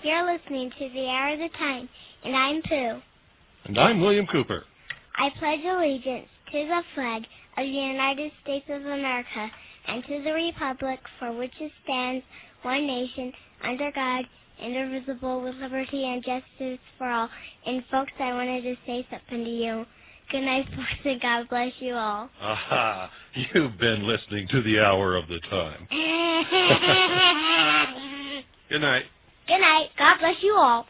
You're listening to The Hour of the Time, and I'm Pooh. And I'm William Cooper. I pledge allegiance to the flag of the United States of America and to the republic for which it stands, one nation, under God, indivisible, with liberty and justice for all. And folks, I wanted to say something to you. Good night, folks, and God bless you all. Aha, you've been listening to The Hour of the Time. Good night. Good night. God bless you all.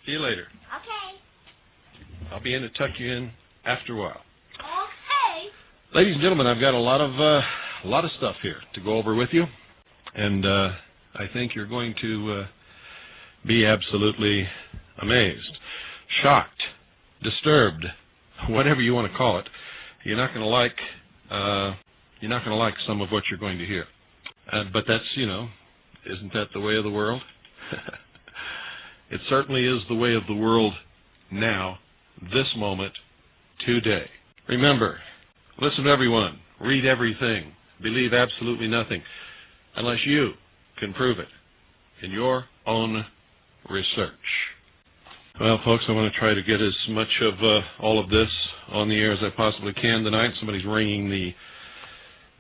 See you later. Okay. I'll be in to tuck you in after a while. Okay. Ladies and gentlemen, I've got a lot of stuff here to go over with you, and I think you're going to be absolutely amazed, shocked, disturbed, whatever you want to call it. You're not going to like some of what you're going to hear, but that's, isn't that the way of the world? It certainly is the way of the world now, this moment, today. Remember, listen to everyone, read everything, believe absolutely nothing, unless you can prove it in your own research. Well, folks, I want to try to get as much of all of this on the air as I possibly can tonight. Somebody's ringing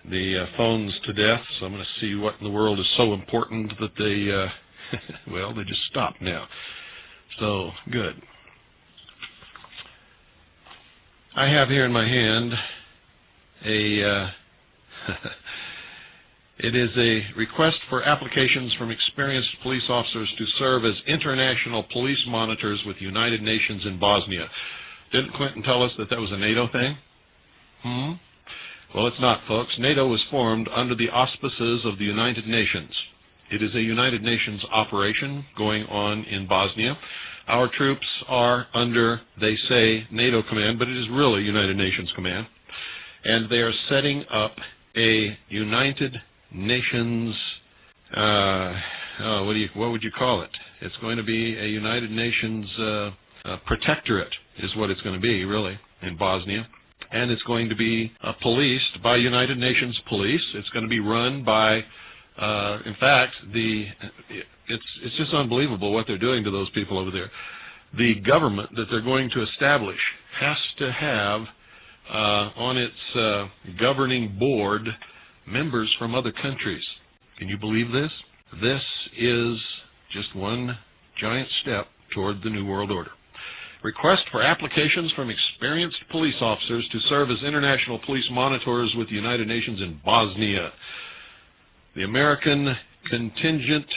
the phones to death, so I'm going to see what in the world is so important that they... well, they just stopped now. So, good. I have here in my hand it is a request for applications from experienced police officers to serve as international police monitors with United Nations in Bosnia. Didn't Clinton tell us that that was a NATO thing? Well, it's not, folks. NATO was formed under the auspices of the United Nations. It is a United Nations operation going on in Bosnia. Our troops are under, they say, NATO command, but it is really United Nations command. And they are setting up a United Nations, what would you call it? It's going to be a United Nations protectorate is what it's going to be, really, in Bosnia. And it's going to be policed by United Nations police. It's going to be run by... in fact, it's just unbelievable what they're doing to those people over there. The government that they're going to establish has to have on its governing board members from other countries. Can you believe this? This is just one giant step toward the New World Order. Request for applications from experienced police officers to serve as international police monitors with the United Nations in Bosnia. The American contingent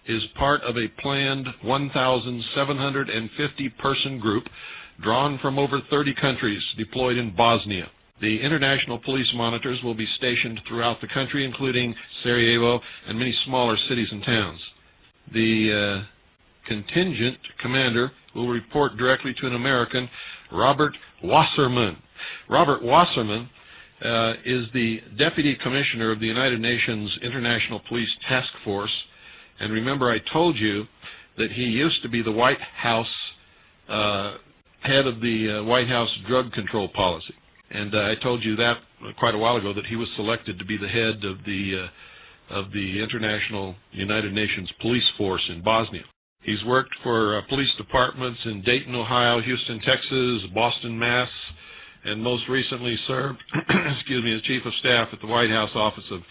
is part of a planned 1,750-person group drawn from over 30 countries deployed in Bosnia. The international police monitors will be stationed throughout the country, including Sarajevo and many smaller cities and towns. The contingent commander will report directly to an American, Robert Wasserman. Robert Wasserman is the Deputy Commissioner of the United Nations International Police Task Force. And remember, I told you that he used to be the White House head of the White House drug control policy. And I told you that quite a while ago, that he was selected to be the head of the International United Nations Police Force in Bosnia. He's worked for police departments in Dayton, Ohio, Houston, Texas, Boston, Mass., and most recently served as Chief of Staff at the White House Office of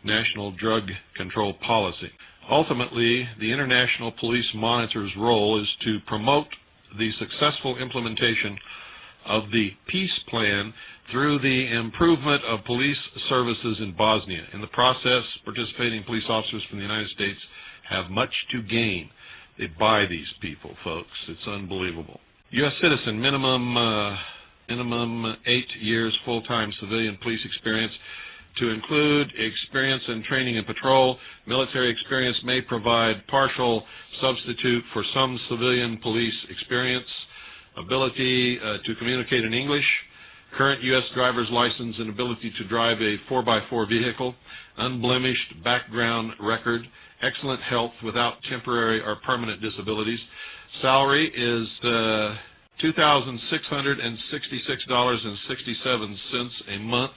National Drug Control Policy. Ultimately, the International Police Monitor's role is to promote the successful implementation of the peace plan through the improvement of police services in Bosnia. In the process, participating police officers from the United States have much to gain. They buy these people, folks. It's unbelievable. U.S. citizen, minimum 8 years full-time civilian police experience, to include experience and training in patrol. Military experience may provide partial substitute for some civilian police experience. Ability to communicate in English. Current U.S. driver's license and ability to drive a 4x4 vehicle. Unblemished background record. Excellent health without temporary or permanent disabilities. Salary is $2,666.67 a month.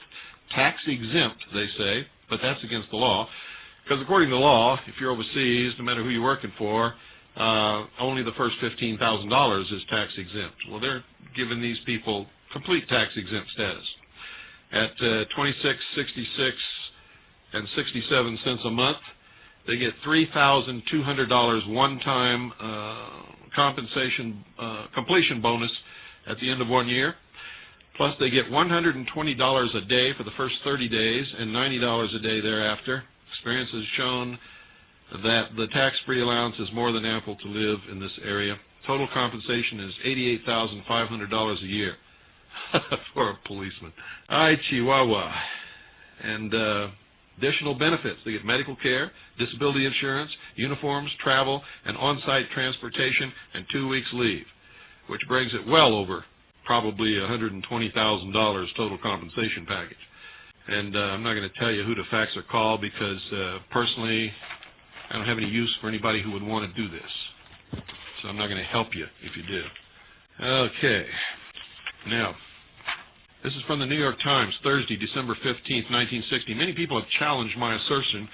Tax exempt, they say, but that's against the law. Because according to the law, if you're overseas, no matter who you're working for, only the first $15,000 is tax exempt. Well, they're giving these people complete tax exempt status. At $26.66 a month, they get $3,200 one-time completion bonus at the end of 1 year. Plus, they get $120 a day for the first 30 days and $90 a day thereafter. Experience has shown that the tax-free allowance is more than ample to live in this area. Total compensation is $88,500 a year for a policeman. Ay, Chihuahua. And additional benefits. They get medical care, disability insurance, uniforms, travel, and on-site transportation, and 2 weeks leave, which brings it well over probably $120,000 total compensation package. And I'm not going to tell you who to fax or call because personally I don't have any use for anybody who would want to do this. So I'm not going to help you if you do. Okay. Now, this is from the New York Times, Thursday, December 15th, 1960. Many people have challenged my assertion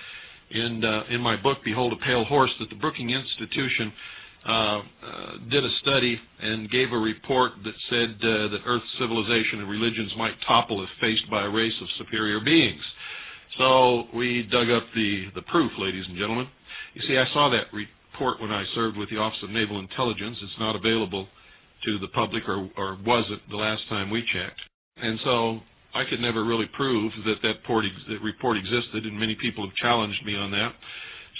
in my book, Behold a Pale Horse, that the Brookings Institution did a study and gave a report that said that Earth's civilization and religions might topple if faced by a race of superior beings. So we dug up the proof, ladies and gentlemen. You see, I saw that report when I served with the Office of Naval Intelligence. It's not available to the public, or was it the last time we checked. And so I could never really prove that report existed, and many people have challenged me on that.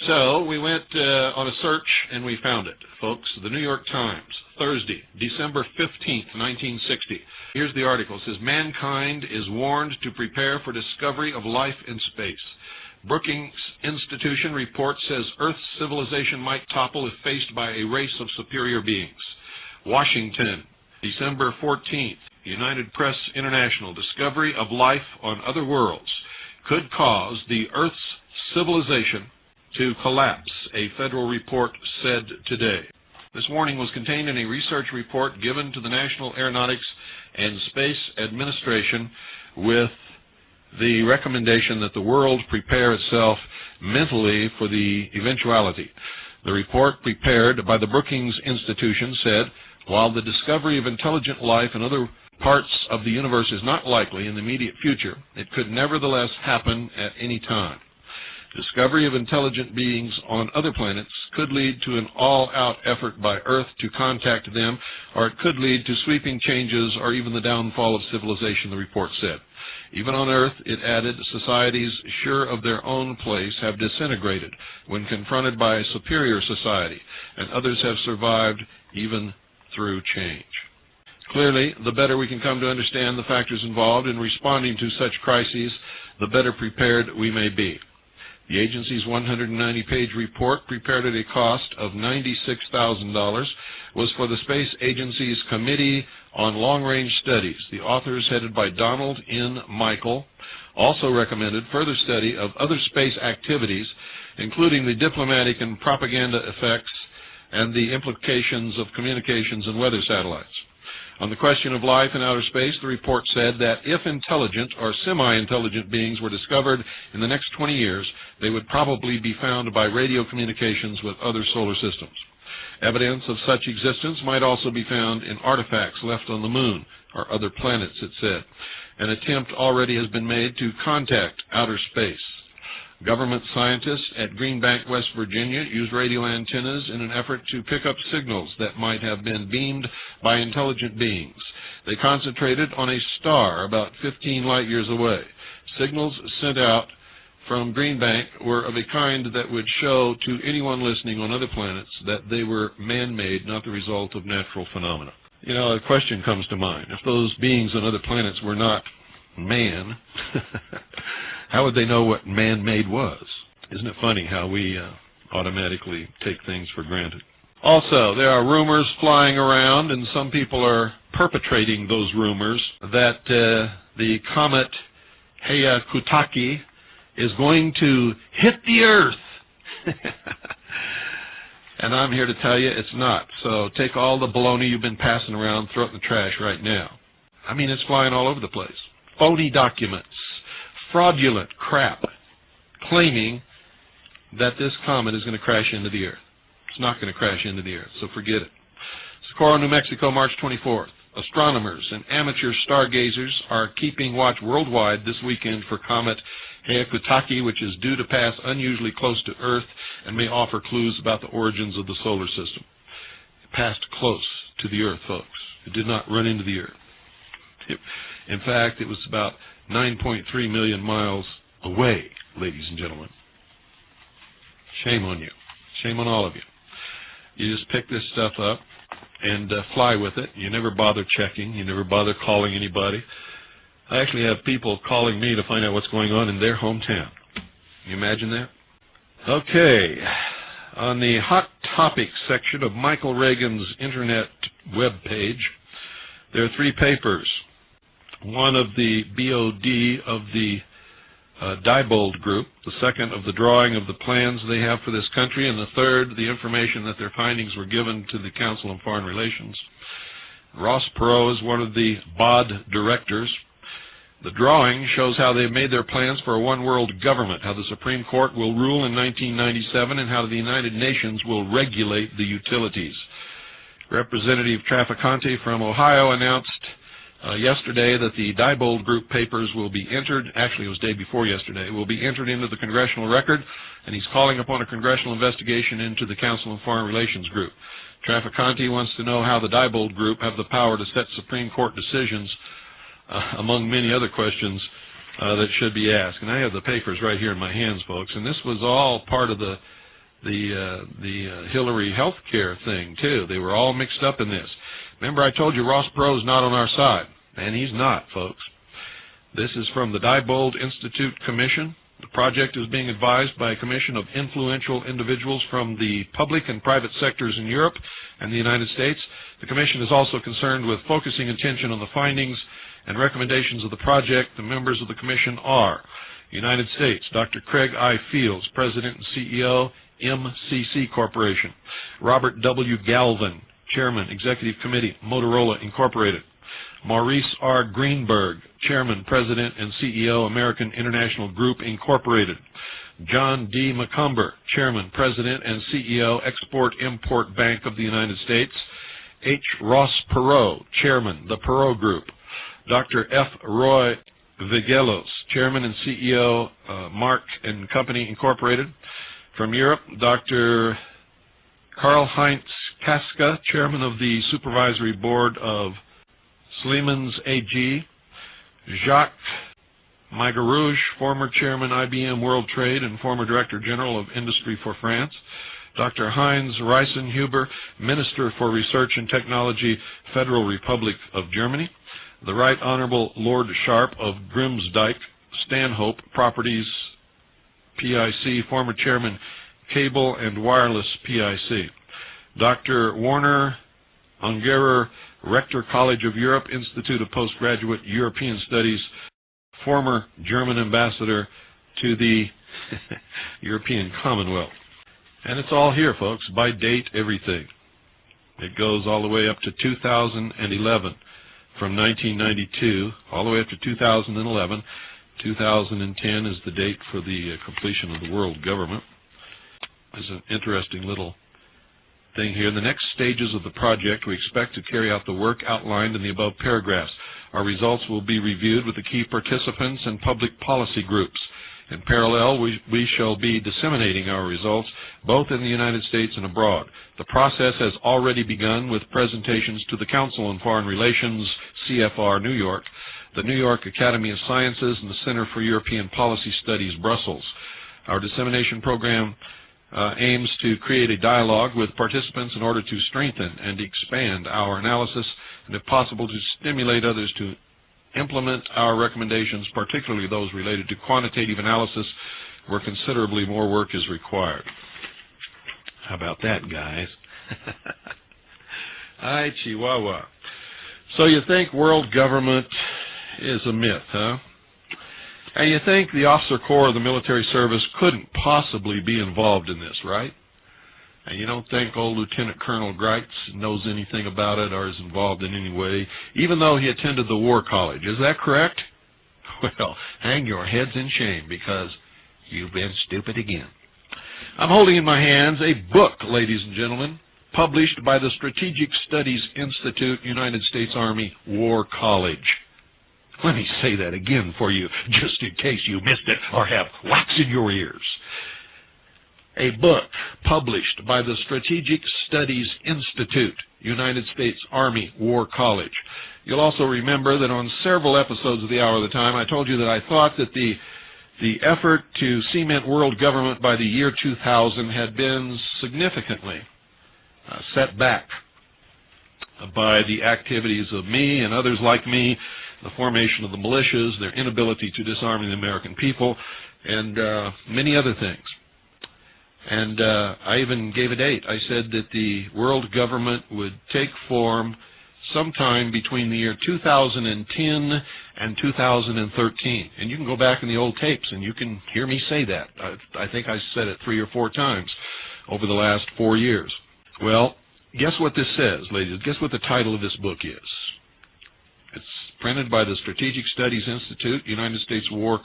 So we went on a search, and we found it, folks. The New York Times, Thursday, December 15th, 1960. Here's the article. It says, mankind is warned to prepare for discovery of life in space. Brookings Institution report says Earth's civilization might topple if faced by a race of superior beings. Washington, December 14th. United Press International. Discovery of life on other worlds could cause the Earth's civilization to collapse, a federal report said today. This warning was contained in a research report given to the National Aeronautics and Space Administration with the recommendation that the world prepare itself mentally for the eventuality. The report prepared by the Brookings Institution said, while the discovery of intelligent life in other parts of the universe is not likely in the immediate future, it could nevertheless happen at any time. Discovery of intelligent beings on other planets could lead to an all-out effort by Earth to contact them, or it could lead to sweeping changes or even the downfall of civilization, the report said. Even on Earth, it added, societies sure of their own place have disintegrated when confronted by a superior society, and others have survived even through change. Clearly, the better we can come to understand the factors involved in responding to such crises, the better prepared we may be. The agency's 190-page report, prepared at a cost of $96,000, was for the Space Agency's Committee on Long-Range Studies. The authors, headed by Donald N. Michael, also recommended further study of other space activities, including the diplomatic and propaganda effects and the implications of communications and weather satellites. On the question of life in outer space, the report said that if intelligent or semi-intelligent beings were discovered in the next 20 years, they would probably be found by radio communications with other solar systems. Evidence of such existence might also be found in artifacts left on the moon or other planets, it said. An attempt already has been made to contact outer space. Government scientists at Green Bank, West Virginia, used radio antennas in an effort to pick up signals that might have been beamed by intelligent beings. They concentrated on a star about 15 light years away. Signals sent out from Green Bank were of a kind that would show to anyone listening on other planets that they were man-made, not the result of natural phenomena. You know, a question comes to mind. If those beings on other planets were not man, how would they know what man-made was? Isn't it funny how we automatically take things for granted? Also, there are rumors flying around, and some people are perpetrating those rumors, that the comet Hyakutake is going to hit the Earth. And I'm here to tell you it's not. So take all the baloney you've been passing around, throw it in the trash right now. I mean, it's flying all over the place. Phony documents, fraudulent crap, claiming that this comet is going to crash into the Earth. It's not going to crash into the Earth, so forget it. Socorro, New Mexico, March 24th. Astronomers and amateur stargazers are keeping watch worldwide this weekend for comet Hyakutake, which is due to pass unusually close to Earth and may offer clues about the origins of the solar system. It passed close to the Earth, folks. It did not run into the Earth. In fact, it was about 9.3 million miles away, ladies and gentlemen. Shame on you. Shame on all of you. You just pick this stuff up and fly with it. You never bother checking. You never bother calling anybody. I actually have people calling me to find out what's going on in their hometown. Can you imagine that? Okay. On the Hot Topics section of Michael Reagan's internet web page, there are 3 papers. One of the BOD of the Diebold Group, the second of the drawing of the plans they have for this country, and the third, the information that their findings were given to the Council on Foreign Relations. Ross Perot is one of the BOD directors. The drawing shows how they've made their plans for a one-world government, how the Supreme Court will rule in 1997, and how the United Nations will regulate the utilities. Representative Trafficante from Ohio announced yesterday that the Diebold Group papers will be entered, actually it was day before yesterday, will be entered into the congressional record, and he's calling upon a congressional investigation into the Council on Foreign Relations Group. Trafficante wants to know how the Diebold Group have the power to set Supreme Court decisions, among many other questions that should be asked. And I have the papers right here in my hands, folks, and this was all part of the Hillary health care thing, too. They were all mixed up in this. Remember, I told you Ross Perot is not on our side, and he's not, folks. This is from the Diebold Institute Commission. The project is being advised by a commission of influential individuals from the public and private sectors in Europe and the United States. The commission is also concerned with focusing attention on the findings and recommendations of the project. The members of the commission are United States, Dr. Craig I. Fields, President and CEO, MCC Corporation. Robert W. Galvin, Chairman, Executive Committee, Motorola Incorporated. Maurice R. Greenberg, Chairman, President, and CEO, American International Group Incorporated. John D. McCumber, Chairman, President, and CEO, Export-Import Bank of the United States. H. Ross Perot, Chairman, The Perot Group. Dr. F. Roy Vigelos, Chairman and CEO, Mark & Company Incorporated. From Europe, Dr. Karl-Heinz Kaska, Chairman of the Supervisory Board of Siemens AG. Jacques Maigarouche, former Chairman IBM World Trade and former Director General of Industry for France. Dr. Heinz Reisenhuber, Minister for Research and Technology, Federal Republic of Germany. The Right Honorable Lord Sharp of Grimsdyke Stanhope Properties PIC, former Chairman Cable and Wireless PIC. Dr. Warner Ungerer, Rector College of Europe, Institute of Postgraduate European Studies, former German ambassador to the European Commonwealth. And it's all here, folks, by date, everything. It goes all the way up to 2011, from 1992, all the way up to 2011. 2010 is the date for the completion of the world government. There's an interesting little thing here. In the next stages of the project, we expect to carry out the work outlined in the above paragraphs. Our results will be reviewed with the key participants and public policy groups. In parallel, we shall be disseminating our results both in the United States and abroad. The process has already begun with presentations to the Council on Foreign Relations, CFR, New York, the New York Academy of Sciences, and the Center for European Policy Studies, Brussels. Our dissemination program aims to create a dialogue with participants in order to strengthen and expand our analysis, and if possible to stimulate others to implement our recommendations, particularly those related to quantitative analysis, where considerably more work is required. How about that, guys? Ay, Chihuahua. So you think world government is a myth, huh? And you think the officer corps of the military service couldn't possibly be involved in this, right? And you don't think old Lieutenant Colonel Greitz knows anything about it or is involved in any way, even though he attended the War College. Is that correct? Well, hang your heads in shame, because you've been stupid again. I'm holding in my hands a book, ladies and gentlemen, published by the Strategic Studies Institute, United States Army War College. Let me say that again for you, just in case you missed it or have wax in your ears. A book published by the Strategic Studies Institute, United States Army War College. You'll also remember that on several episodes of the Hour of the Time, I told you that I thought that the effort to cement world government by the year 2000 had been significantly set back by the activities of me and others like me, the formation of the militias, their inability to disarm the American people, and many other things. And I even gave a date. I said that the world government would take form sometime between the year 2010 and 2013. And you can go back in the old tapes and you can hear me say that. I think I said it 3 or 4 times over the last 4 years. Well, guess what this says, ladies? Guess what the title of this book is? It's printed by the Strategic Studies Institute, United States Army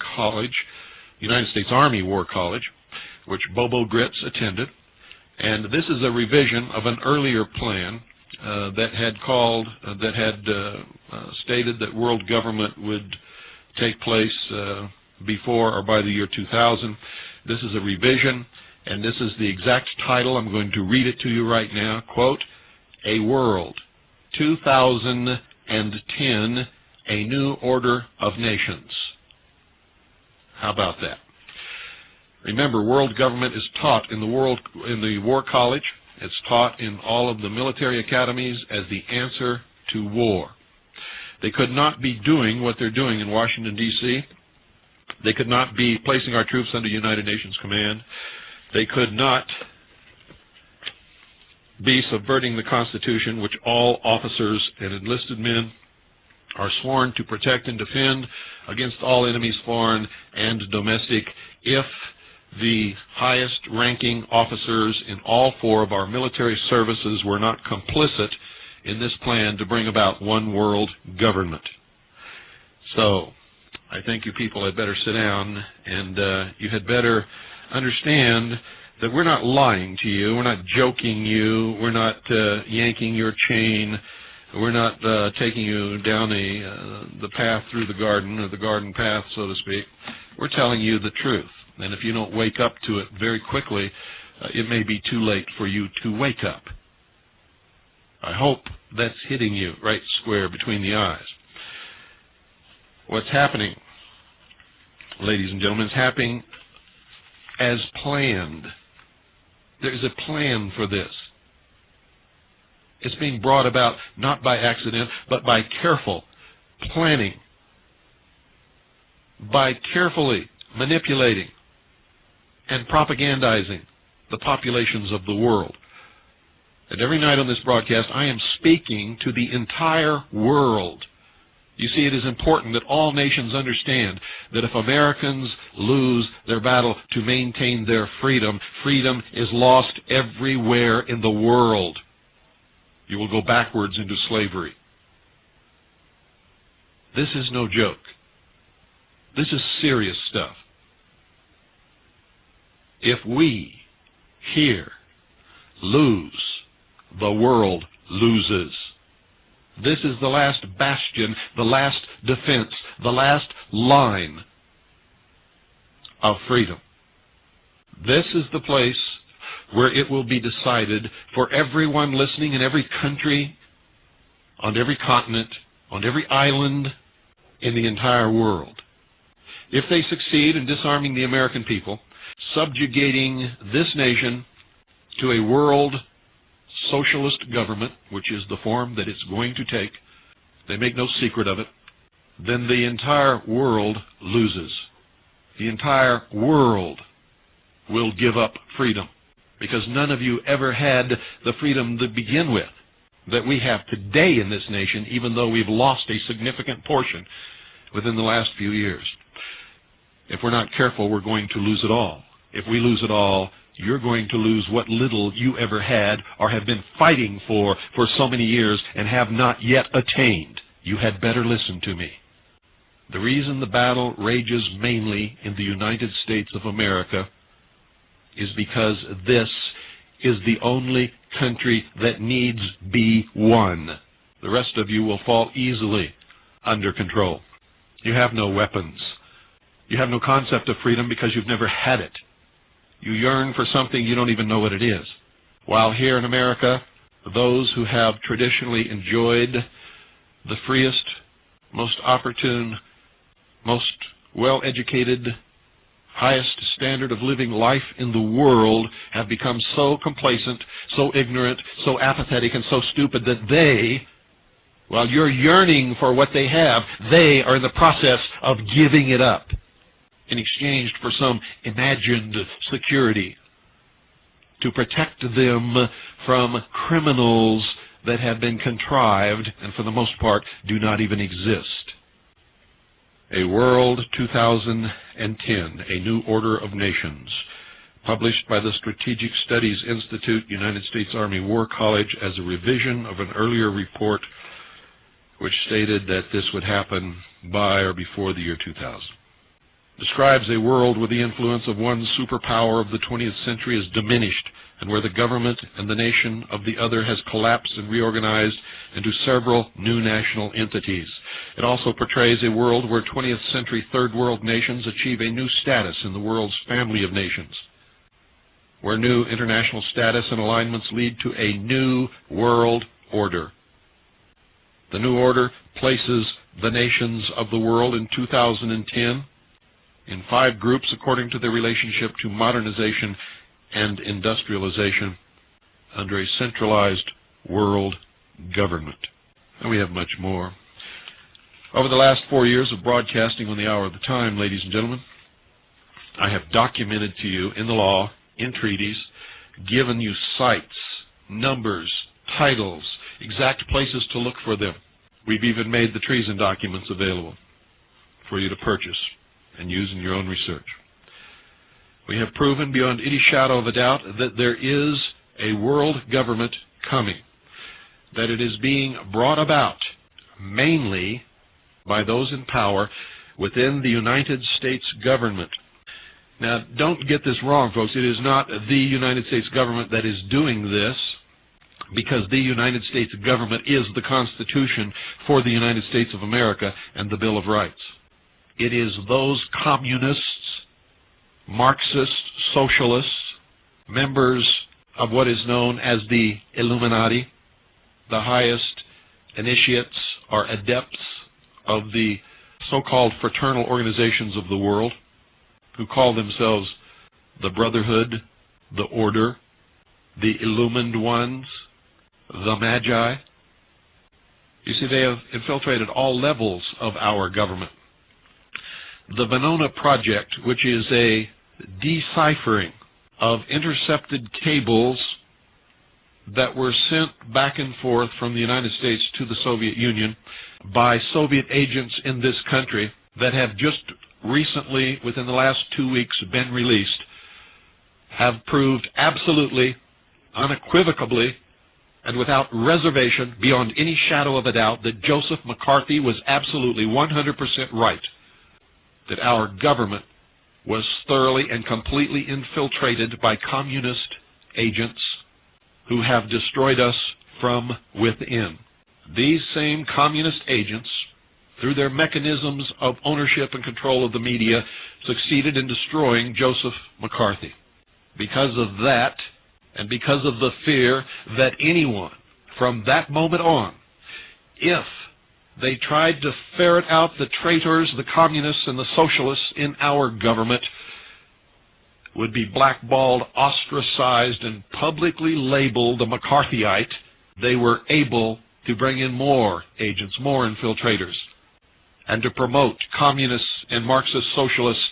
War College, which Bobo Gritz attended, and this is a revision of an earlier plan that had stated that world government would take place before or by the year 2000. This is a revision, and this is the exact title. I'm going to read it to you right now. Quote, "A World 2010, A New Order of Nations." How about that? Remember, world government is taught in the War College. It's taught in all of the military academies as the answer to war. They could not be doing what they're doing in Washington, D.C. They could not be placing our troops under United Nations command. They could not be subverting the Constitution, which all officers and enlisted men are sworn to protect and defend against all enemies, foreign and domestic, if the highest ranking officers in all 4 of our military services were not complicit in this plan to bring about one world government. So I think you people had better sit down, and you had better understand that we're not lying to you, we're not joking you, we're not yanking your chain, we're not taking you down the path through the garden, or the garden path, so to speak. We're telling you the truth. And if you don't wake up to it very quickly, it may be too late for you to wake up. I hope that's hitting you right square between the eyes. What's happening, ladies and gentlemen, is happening as planned. There's a plan for this. It's being brought about not by accident, but by careful planning, by carefully manipulating and propagandizing the populations of the world. And every night on this broadcast, I am speaking to the entire world. You see, it is important that all nations understand that if Americans lose their battle to maintain their freedom, freedom is lost everywhere in the world. You will go backwards into slavery. This is no joke. This is serious stuff. If we here lose, the world loses. This is the last bastion, the last defense, the last line of freedom. This is the place where it will be decided for everyone listening in every country, on every continent, on every island in the entire world. If they succeed in disarming the American people, subjugating this nation to a world socialist government, which is the form that it's going to take, they make no secret of it, then the entire world loses. The entire world will give up freedom, because none of you ever had the freedom to begin with that we have today in this nation, even though we've lost a significant portion within the last few years. If we're not careful, we're going to lose it all. If we lose it all, you're going to lose what little you ever had or have been fighting for so many years and have not yet attained. You had better listen to me. The reason the battle rages mainly in the United States of America is because this is the only country that needs be won. The rest of you will fall easily under control. You have no weapons. You have no concept of freedom because you've never had it. You yearn for something you don't even know what it is. While here in America, those who have traditionally enjoyed the freest, most opportune, most well-educated, highest standard of living life in the world have become so complacent, so ignorant, so apathetic, and so stupid that they, while you're yearning for what they have, they are in the process of giving it up in exchange for some imagined security to protect them from criminals that have been contrived and for the most part do not even exist. A World 2010, A New Order of Nations, published by the Strategic Studies Institute, United States Army War College, as a revision of an earlier report which stated that this would happen by or before the year 2000. Describes a world where the influence of one superpower of the 20th century is diminished and where the government and the nation of the other has collapsed and reorganized into several new national entities. It also portrays a world where 20th century third world nations achieve a new status in the world's family of nations, where new international status and alignments lead to a new world order. The new order places the nations of the world in 2010 in 5 groups according to their relationship to modernization and industrialization under a centralized world government. And we have much more. Over the last 4 years of broadcasting on the Hour of the Time, ladies and gentlemen, I have documented to you in the law, in treaties, given you sites, numbers, titles, exact places to look for them. We've even made the treason documents available for you to purchase and use in your own research. We have proven beyond any shadow of a doubt that there is a world government coming, that it is being brought about mainly by those in power within the United States government. Now, don't get this wrong, folks. It is not the United States government that is doing this, because the United States government is the Constitution for the United States of America and the Bill of Rights. It is those communists, Marxists, socialists, members of what is known as the Illuminati, the highest initiates or adepts of the so-called fraternal organizations of the world, who call themselves the Brotherhood, the Order, the Illumined Ones, the Magi. You see, they have infiltrated all levels of our government. The Venona Project, which is a deciphering of intercepted cables that were sent back and forth from the United States to the Soviet Union by Soviet agents in this country that have just recently, within the last 2 weeks, been released, have proved absolutely, unequivocally, and without reservation, beyond any shadow of a doubt, that Joseph McCarthy was absolutely 100% right, that our government was thoroughly and completely infiltrated by communist agents who have destroyed us from within. These same communist agents through their mechanisms of ownership and control of the media, succeeded in destroying Joseph McCarthy. Because of that, and because of the fear that anyone from that moment on, if they tried to ferret out the traitors, the communists, and the socialists in our government, would be blackballed, ostracized, and publicly labeled a McCarthyite, they were able to bring in more agents, more infiltrators, and to promote communists and Marxist socialists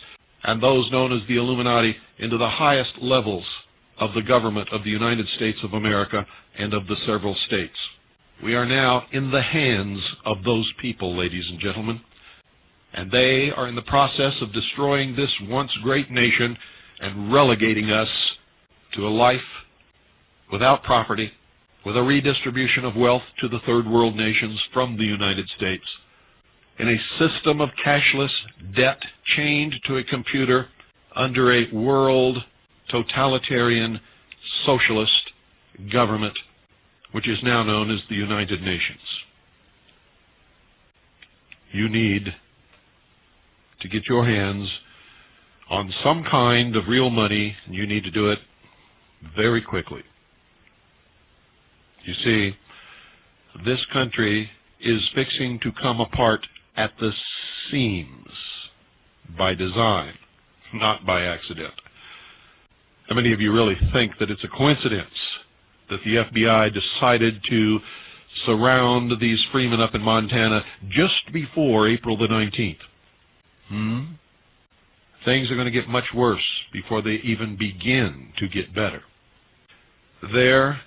and those known as the Illuminati into the highest levels of the government of the United States of America and of the several states. We are now in the hands of those people, ladies and gentlemen, and they are in the process of destroying this once great nation and relegating us to a life without property, with a redistribution of wealth to the third world nations from the United States, in a system of cashless debt chained to a computer under a world totalitarian socialist government, which is now known as the United Nations. You need to get your hands on some kind of real money, and you need to do it very quickly. You see, this country is fixing to come apart at the seams by design, not by accident. How many of you really think that it's a coincidence that the FBI decided to surround these freemen up in Montana just before April the 19th? Things are going to get much worse before they even begin to get better. There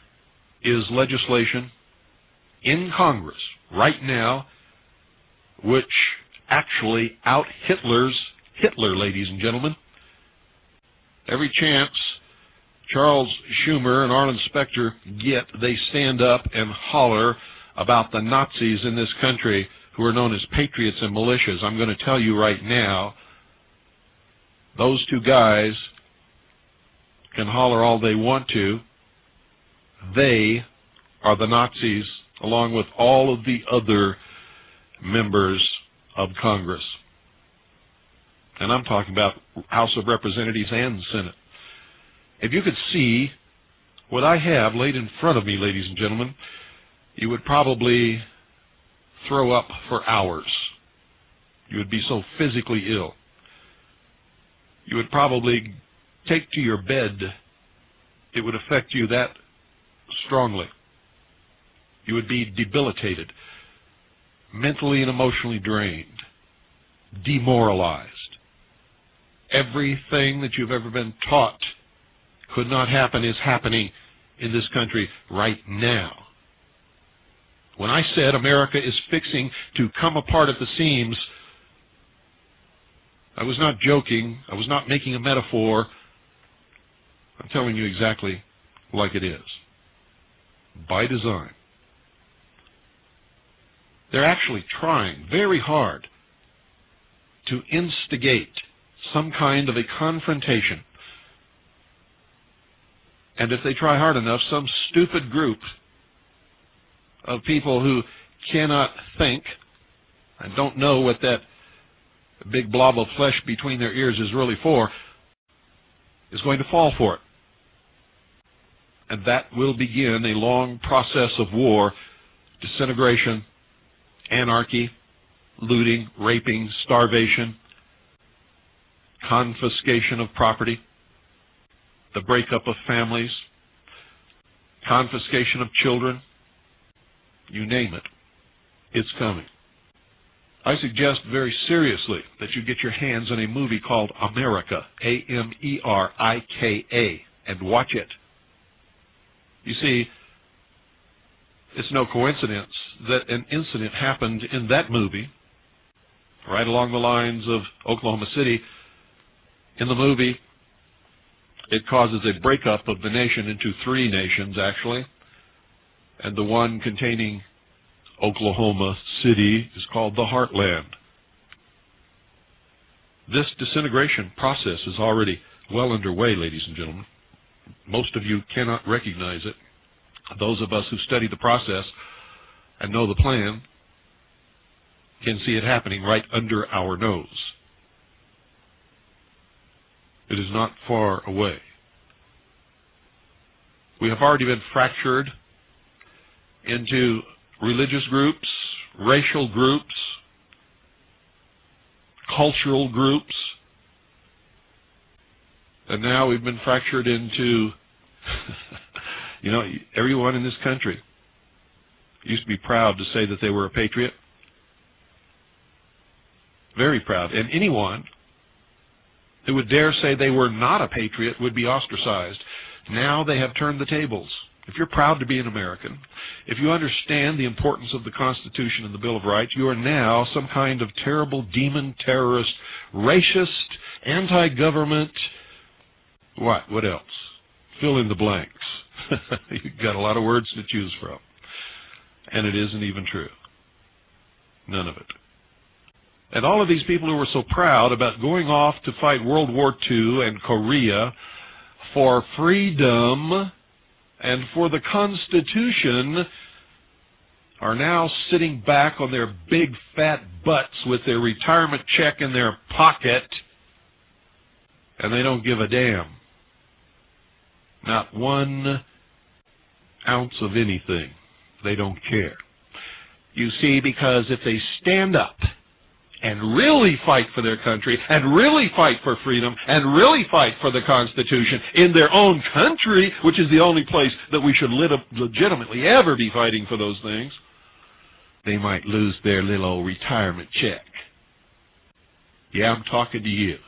is legislation in Congress right now which actually out-Hitlers Hitler, ladies and gentlemen. Every chance Charles Schumer and Arlen Specter get, they stand up and holler about the Nazis in this country who are known as patriots and militias. I'm going to tell you right now, those two guys can holler all they want to. They are the Nazis, along with all of the other members of Congress. And I'm talking about House of Representatives and Senate. If you could see what I have laid in front of me, ladies and gentlemen, you would probably throw up for hours. You would be so physically ill. You would probably take to your bed. It would affect you that strongly. You would be debilitated, mentally and emotionally drained, demoralized. Everything that you've ever been taught could not happen is happening in this country right now. When I said America is fixing to come apart at the seams, I was not joking. I was not making a metaphor. I'm telling you exactly like it is. By design. They're actually trying very hard to instigate some kind of a confrontation. And if they try hard enough, some stupid group of people who cannot think and don't know what that big blob of flesh between their ears is really for, is going to fall for it. And that will begin a long process of war, disintegration, anarchy, looting, raping, starvation, confiscation of property, the breakup of families, confiscation of children, you name it, it's coming. I suggest very seriously that you get your hands on a movie called America, Amerika, and watch it. You see, it's no coincidence that an incident happened in that movie, right along the lines of Oklahoma City. In the movie, it causes a breakup of the nation into three nations, actually, and the one containing Oklahoma City is called the Heartland. This disintegration process is already well underway, ladies and gentlemen. Most of you cannot recognize it. Those of us who study the process and know the plan can see it happening right under our nose. It is not far away. We have already been fractured into religious groups, racial groups, cultural groups, and now we've been fractured into, you know, everyone in this country used to be proud to say that they were a patriot. Very proud. And anyone who would dare say they were not a patriot would be ostracized. Now they have turned the tables. If you're proud to be an American, if you understand the importance of the Constitution and the Bill of Rights, you are now some kind of terrible demon, terrorist, racist, anti-government, what else? Fill in the blanks. You've got a lot of words to choose from. And it isn't even true. None of it. And all of these people who were so proud about going off to fight World War II and Korea for freedom and for the Constitution are now sitting back on their big fat butts with their retirement check in their pocket, and they don't give a damn. Not 1 ounce of anything. They don't care. You see, because if they stand up and really fight for their country, and really fight for freedom, and really fight for the Constitution in their own country, which is the only place that we should legitimately ever be fighting for those things, they might lose their little old retirement check. Yeah, I'm talking to you,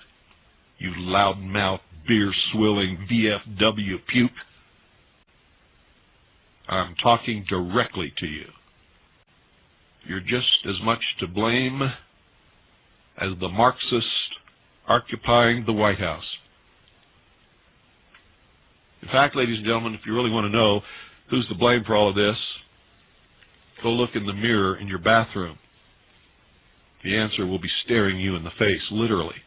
you loudmouth, beer-swilling VFW puke. I'm talking directly to you. You're just as much to blame as the Marxists occupying the White House. In fact, ladies and gentlemen, if you really want to know who's to blame for all of this, go look in the mirror in your bathroom. The answer will be staring you in the face, literally.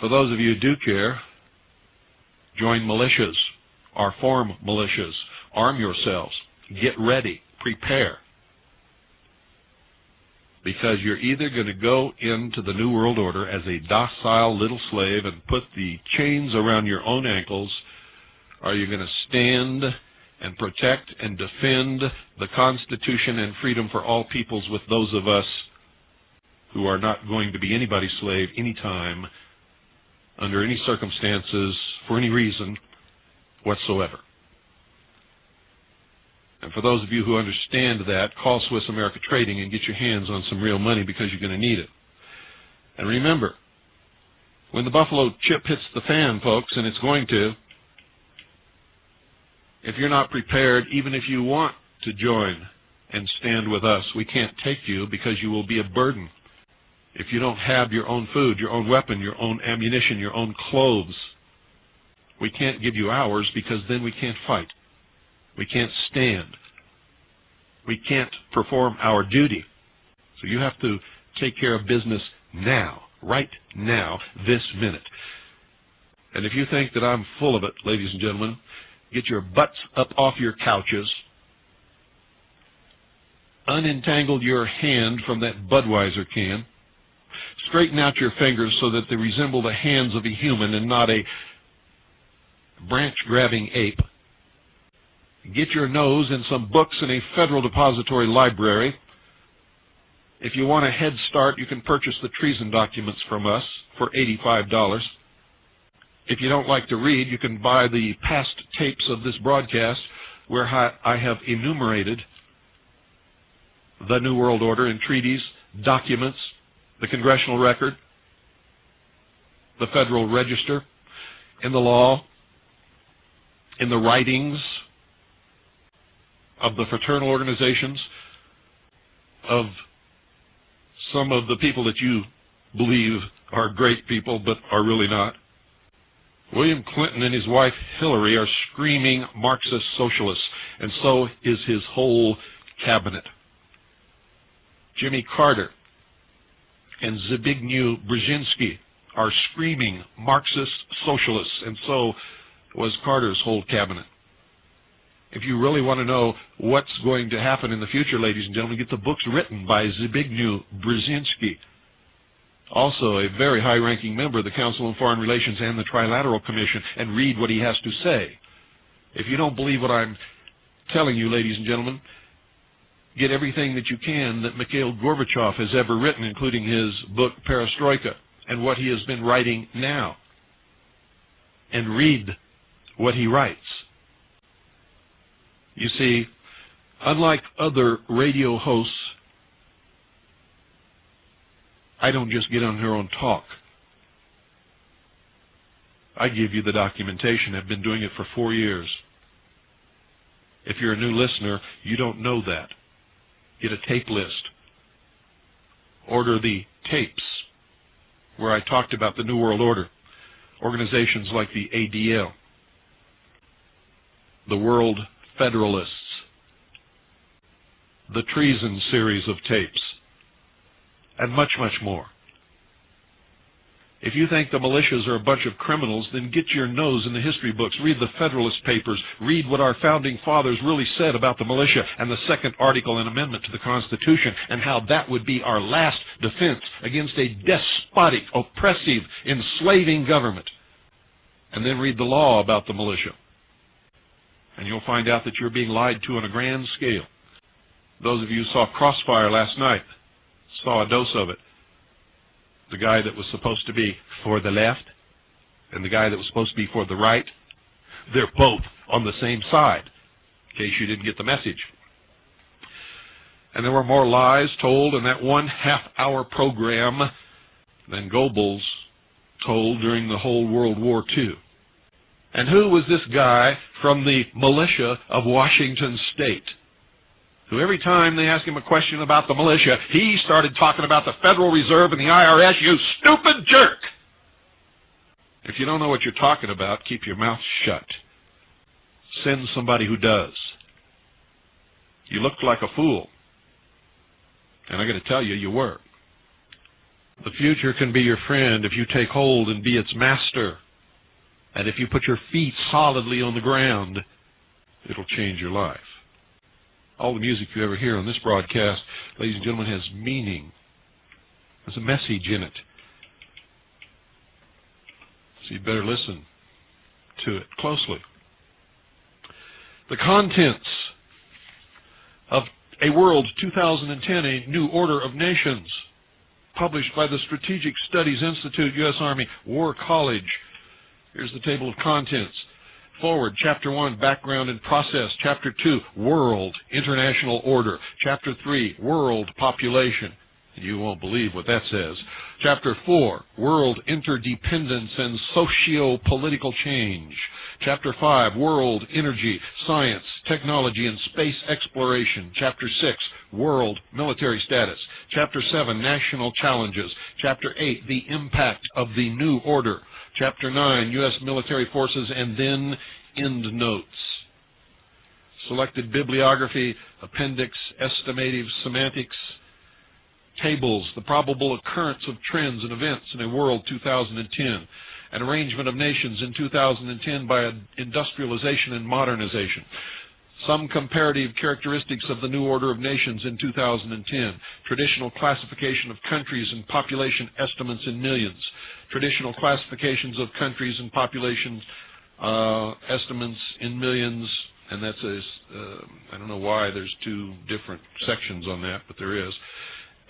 For those of you who do care, join militias or form militias. Arm yourselves. Get ready. Prepare. Because you're either going to go into the New World Order as a docile little slave and put the chains around your own ankles, or you're going to stand and protect and defend the Constitution and freedom for all peoples with those of us who are not going to be anybody's slave anytime, under any circumstances, for any reason whatsoever. And for those of you who understand that, call Swiss America Trading and get your hands on some real money, because you're going to need it. And remember, when the buffalo chip hits the fan, folks, and it's going to, if you're not prepared, even if you want to join and stand with us, we can't take you, because you will be a burden. If you don't have your own food, your own weapon, your own ammunition, your own clothes, we can't give you ours, because then we can't fight. We can't stand. We can't perform our duty. So you have to take care of business now, right now, this minute. And if you think that I'm full of it, ladies and gentlemen, get your butts up off your couches, unentangle your hand from that Budweiser can, straighten out your fingers so that they resemble the hands of a human and not a branch-grabbing ape. Get your nose in some books in a Federal Depository Library. If you want a head start, you can purchase the treason documents from us for $85. If you don't like to read, you can buy the past tapes of this broadcast, where I have enumerated the New World Order in treaties, documents, the Congressional Record, the Federal Register, in the law, in the writings of the fraternal organizations, of some of the people that you believe are great people but are really not. William Clinton and his wife Hillary are screaming Marxist socialists, and so is his whole cabinet. Jimmy Carter and Zbigniew Brzezinski are screaming Marxist socialists, and so was Carter's whole cabinet. If you really want to know what's going to happen in the future, ladies and gentlemen, get the books written by Zbigniew Brzezinski, also a very high-ranking member of the Council on Foreign Relations and the Trilateral Commission, and read what he has to say. If you don't believe what I'm telling you, ladies and gentlemen, get everything that you can that Mikhail Gorbachev has ever written, including his book Perestroika and what he has been writing now, and read what he writes. You see, unlike other radio hosts, I don't just get on here and talk. I give you the documentation. I've been doing it for 4 years. If you're a new listener, you don't know that. Get a tape list. Order the tapes where I talked about the New World Order. Organizations like the ADL, the World Federalists, the Treason series of tapes, and much, much more. If you think the militias are a bunch of criminals, then get your nose in the history books. Read the Federalist Papers. Read what our founding fathers really said about the militia and the second article and amendment to the Constitution, and how that would be our last defense against a despotic, oppressive, enslaving government. And then read the law about the militia. And you'll find out that you're being lied to on a grand scale. Those of you who saw Crossfire last night saw a dose of it. The guy that was supposed to be for the left and the guy that was supposed to be for the right, they're both on the same side, in case you didn't get the message. And there were more lies told in that 1.5-hour program than Goebbels told during the whole World War II. And who was this guy from the militia of Washington State, who every time they asked him a question about the militia, he started talking about the Federal Reserve and the IRS? You stupid jerk! If you don't know what you're talking about, keep your mouth shut. Send somebody who does. You looked like a fool. And I got to tell you, you were. The future can be your friend if you take hold and be its master. And if you put your feet solidly on the ground, it'll change your life. All the music you ever hear on this broadcast, ladies and gentlemen, has meaning. There's a message in it. So you better listen to it closely. The contents of A World 2010, A New Order of Nations, published by the Strategic Studies Institute, U.S. Army War College. Here's the table of contents. Forward, Chapter 1, Background and Process. Chapter 2, World, International Order. Chapter 3, World Population. You won't believe what that says. Chapter 4, World Interdependence and Socio-Political Change. Chapter 5, World Energy, Science, Technology, and Space Exploration. Chapter 6, World Military Status. Chapter 7, National Challenges. Chapter 8, The Impact of the New Order. Chapter 9, U.S. Military Forces, and then Endnotes. Selected bibliography, appendix, estimative semantics, tables, the probable occurrence of trends and events in A World 2010, an arrangement of nations in 2010 by industrialization and modernization, some comparative characteristics of the New Order of Nations in 2010, traditional classification of countries and population estimates in millions, traditional classifications of countries and population estimates in millions, and that's I don't know why there's two different sections on that, but there is.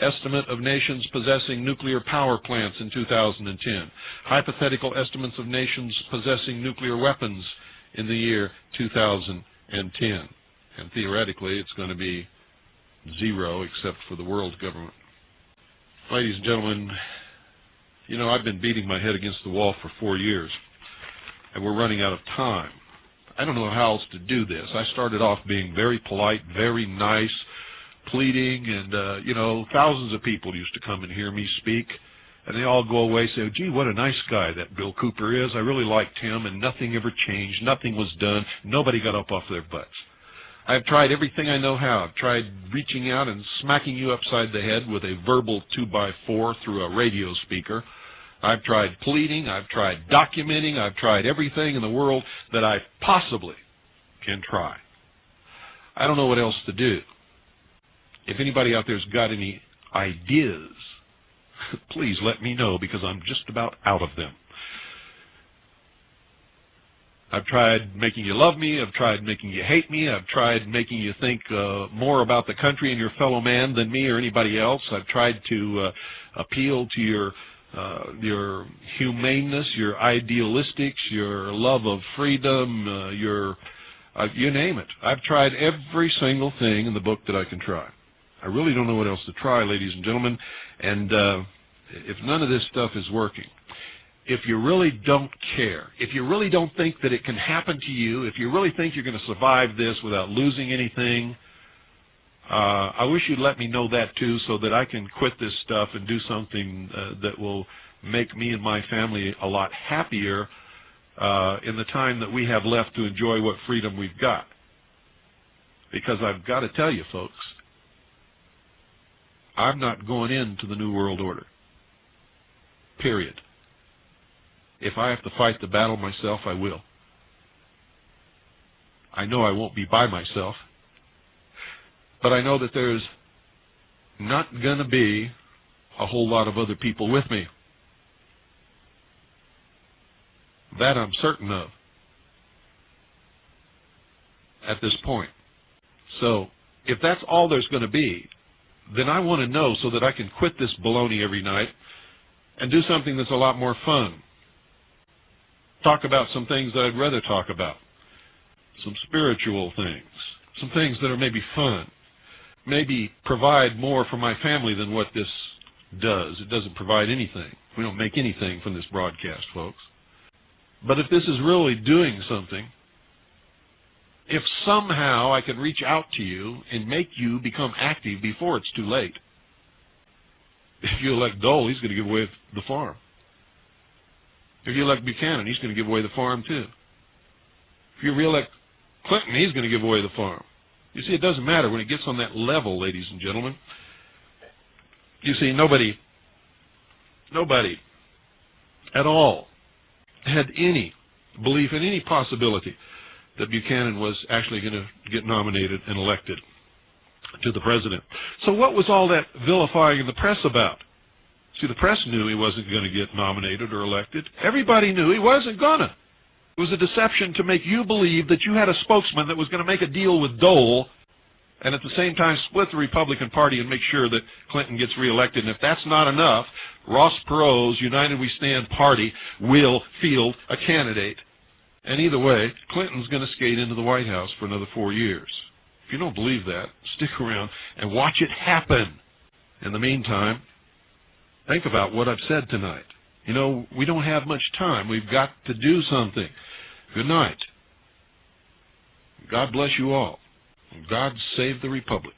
Estimate of nations possessing nuclear power plants in 2010. Hypothetical estimates of nations possessing nuclear weapons in the year 2010. And theoretically, it's going to be 0 except for the world government. Ladies and gentlemen, you know, I've been beating my head against the wall for 4 years, and we're running out of time. I don't know how else to do this. I started off being very polite, very nice, pleading, and, you know, thousands of people used to come and hear me speak, and they all go away and say, oh, gee, what a nice guy that Bill Cooper is. I really liked him, and nothing ever changed. Nothing was done. Nobody got up off their butts. I've tried everything I know how. I've tried reaching out and smacking you upside the head with a verbal 2x4 through a radio speaker. I've tried pleading. I've tried documenting. I've tried everything in the world that I possibly can try. I don't know what else to do. If anybody out there's got any ideas, please let me know, because I'm just about out of them. I've tried making you love me. I've tried making you hate me. I've tried making you think more about the country and your fellow man than me or anybody else. I've tried to appeal to your humaneness, your idealistics, your love of freedom, you name it. I've tried every single thing in the book that I can try. I really don't know what else to try, ladies and gentlemen. And if none of this stuff is working, if you really don't care, if you really don't think that it can happen to you, if you really think you're going to survive this without losing anything, I wish you'd let me know that too, so that I can quit this stuff and do something that will make me and my family a lot happier in the time that we have left to enjoy what freedom we've got. Because I've got to tell you, folks, I'm not going into the New World Order. Period. If I have to fight the battle myself, I will. I know I won't be by myself, but I know that there's not going to be a whole lot of other people with me. That I'm certain of at this point. So if that's all there's going to be, then I want to know so that I can quit this baloney every night and do something that's a lot more fun. Talk about some things that I'd rather talk about. Some spiritual things. Some things that are maybe fun. Maybe provide more for my family than what this does. It doesn't provide anything. We don't make anything from this broadcast, folks. But if this is really doing something, if somehow I can reach out to you and make you become active before it's too late. If you elect Dole, he's going to give away the farm. If you elect Buchanan, he's going to give away the farm too. If you re-elect Clinton, he's going to give away the farm. You see, it doesn't matter when it gets on that level, ladies and gentlemen. You see, nobody at all had any belief in any possibility that Buchanan was actually going to get nominated and elected to the president. So what was all that vilifying in the press about? See, the press knew he wasn't going to get nominated or elected. Everybody knew he wasn't going to. It was a deception to make you believe that you had a spokesman that was going to make a deal with Dole and at the same time split the Republican Party and make sure that Clinton gets reelected. And if that's not enough, Ross Perot's United We Stand party will field a candidate. And either way, Clinton's going to skate into the White House for another 4 years. If you don't believe that, stick around and watch it happen. In the meantime, think about what I've said tonight. You know, we don't have much time. We've got to do something. Good night. God bless you all. God save the Republic.